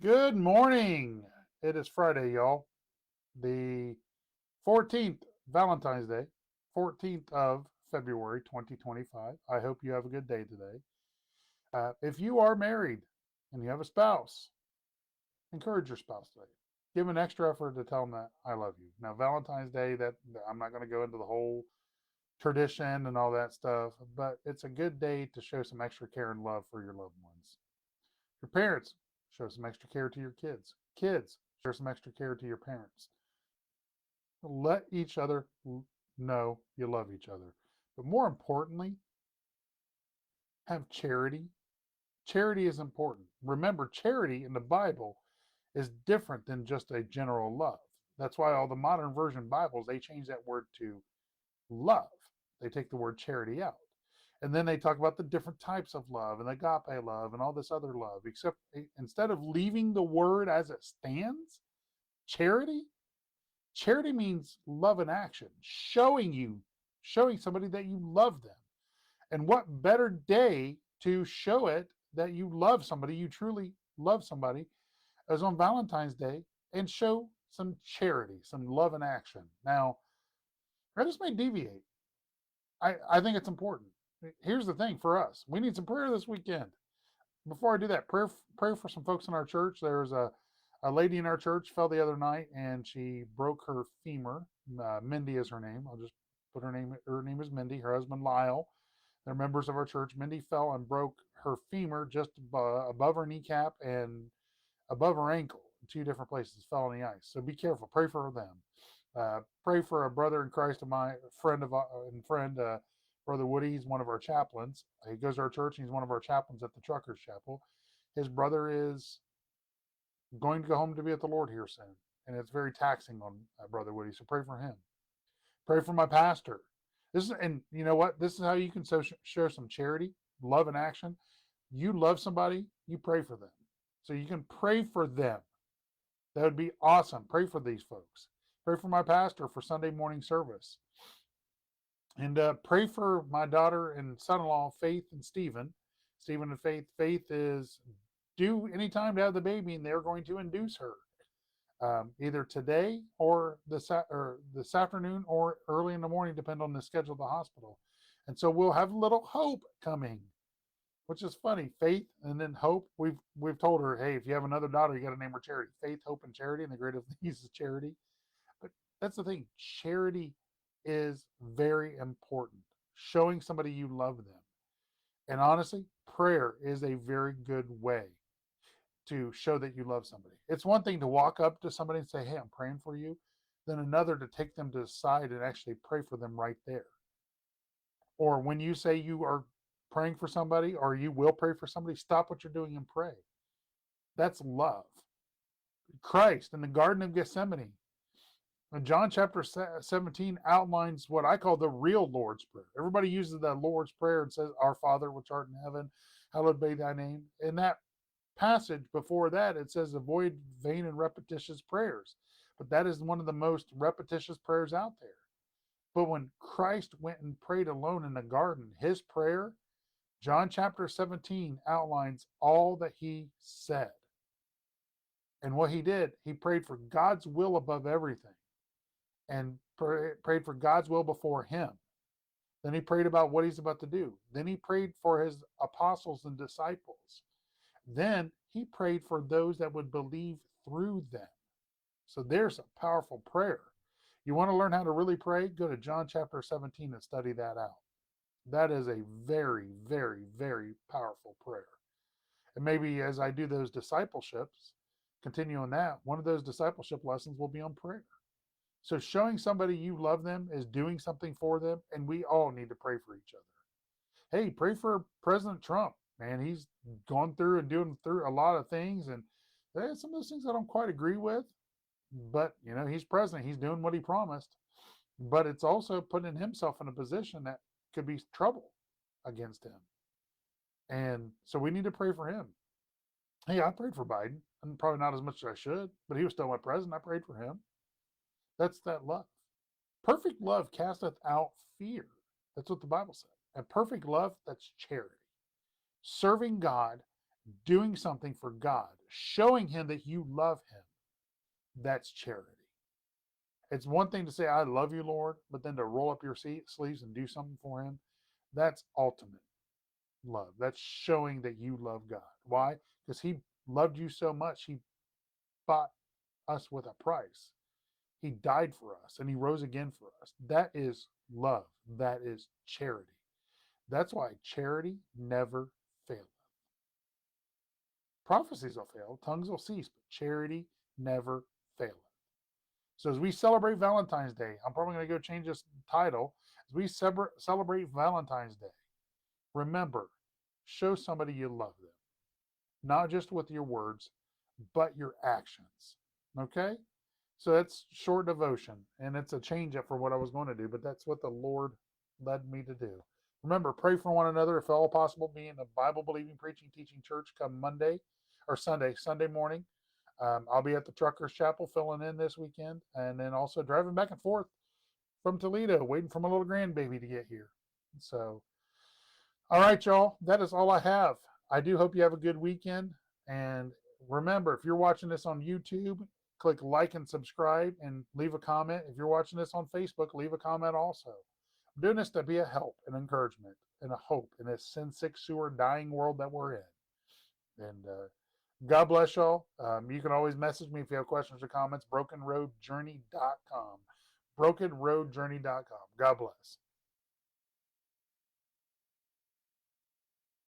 Good morning. It is Friday, y'all. The 14th, Valentine's Day, 14th of February, 2025. I hope you have a good day today. If you are married and you have a spouse, encourage your spouse today. Give an extra effort to tell them that I love you. Now, Valentine's Day, that I'm not going to go into the whole tradition and all that stuff, but it's a good day to show some extra care and love for your loved ones. Your parents, show some extra care to your kids. Kids, show some extra care to your parents. Let each other know you love each other. But more importantly, have charity. Charity is important. Remember, charity in the Bible is different than just a general love. That's why all the modern version Bibles, they change that word to love. They take the word charity out. And then they talk about the different types of love and agape love and all this other love. Except instead of leaving the word as it stands, charity, charity means love in action, showing somebody that you love them. And what better day to show it that you love somebody, you truly love somebody, as on Valentine's Day and show some charity, some love in action. Now, I just may deviate. I think it's important. Here's the thing for us: we need some prayer this weekend. Before I do that, pray for some folks in our church. There's a lady in our church fell the other night and she broke her femur. Mindy is her name. I'll just put her name. Her name is Mindy. Her husband Lyle. They're members of our church. Mindy fell and broke her femur just above her kneecap and above her ankle in two different places. Fell on the ice. So be careful. Pray for them. Pray for a brother in Christ of my friend, Brother Woody. He's one of our chaplains. He goes to our church and he's one of our chaplains at the Truckers Chapel. His brother is going to go home to be with the Lord here soon, and it's very taxing on Brother Woody. So pray for him. Pray for my pastor. And you know what? This is how you can show some charity, love in action. You love somebody, you pray for them. So you can pray for them. That would be awesome. Pray for these folks. Pray for my pastor for Sunday morning service. And pray for my daughter and son-in-law, Faith and Stephen. Stephen and Faith. Faith is due anytime to have the baby, and they're going to induce her either today or this afternoon or early in the morning, depending on the schedule of the hospital. And so we'll have a little hope coming, which is funny. Faith and then hope. We've told her, hey, if you have another daughter, you got to name her Charity. Faith, hope, and charity, and the greatest of these is charity. But that's the thing. Charity is very important. Showing somebody you love them. And honestly, prayer is a very good way to show that you love somebody. It's one thing to walk up to somebody and say, hey, I'm praying for you. Then another to take them to the side and actually pray for them right there. Or when you say you are praying for somebody or you will pray for somebody, stop what you're doing and pray. That's love. Christ in the Garden of Gethsemane, John chapter 17 outlines what I call the real Lord's Prayer. Everybody uses the Lord's Prayer and says, Our Father, which art in heaven, hallowed be thy name. In that passage before that, it says, avoid vain and repetitious prayers. But that is one of the most repetitious prayers out there. But when Christ went and prayed alone in the garden, his prayer, John chapter 17 outlines all that he said. And what he did, he prayed for God's will above everything and prayed for God's will before him. Then he prayed about what he's about to do. Then he prayed for his apostles and disciples. Then he prayed for those that would believe through them. So there's a powerful prayer. You want to learn how to really pray? Go to John chapter 17 and study that out. That is a very, very, very powerful prayer. And maybe as I do those discipleships, continue on that, one of those discipleship lessons will be on prayer. So showing somebody you love them is doing something for them, and we all need to pray for each other. Hey, pray for President Trump. Man, he's gone through and doing through a lot of things, and some of those things I don't quite agree with. But he's president. He's doing what he promised. But it's also putting himself in a position that could be trouble against him. And so we need to pray for him. Hey, I prayed for Biden, and probably not as much as I should, but he was still my president. I prayed for him. That's that love. Perfect love casteth out fear. That's what the Bible said. And perfect love, that's charity. Serving God doing something for God, showing him that you love him. That's charity. It's one thing to say, I love you, Lord, but then to roll up your sleeves and do something for him, that's ultimate love. That's showing that you love God. Why? Because he loved you so much, he bought us with a price. He died for us and he rose again for us. That is love. That is charity. That's why charity never fails. Prophecies will fail, tongues will cease, but charity never fails. So as we celebrate Valentine's Day, I'm probably going to go change this title. As we celebrate Valentine's Day, remember, show somebody you love them, not just with your words, but your actions. Okay? So that's short devotion, and it's a change up from what I was going to do, but that's what the Lord led me to do. Remember, pray for one another if all possible. Be in a Bible believing, preaching, teaching church come Monday or Sunday morning. I'll be at the Truckers Chapel filling in this weekend, and then also driving back and forth from Toledo, waiting for my little grandbaby to get here. So, all right, y'all, that is all I have. I do hope you have a good weekend. And remember, if you're watching this on YouTube, click like and subscribe and leave a comment. If you're watching this on Facebook, leave a comment also. I'm doing this to be a help and encouragement and a hope in this sin sick, sewer, dying world that we're in. And God bless y'all. You can always message me if you have questions or comments. BrokenRoadJourney.com. BrokenRoadJourney.com. God bless.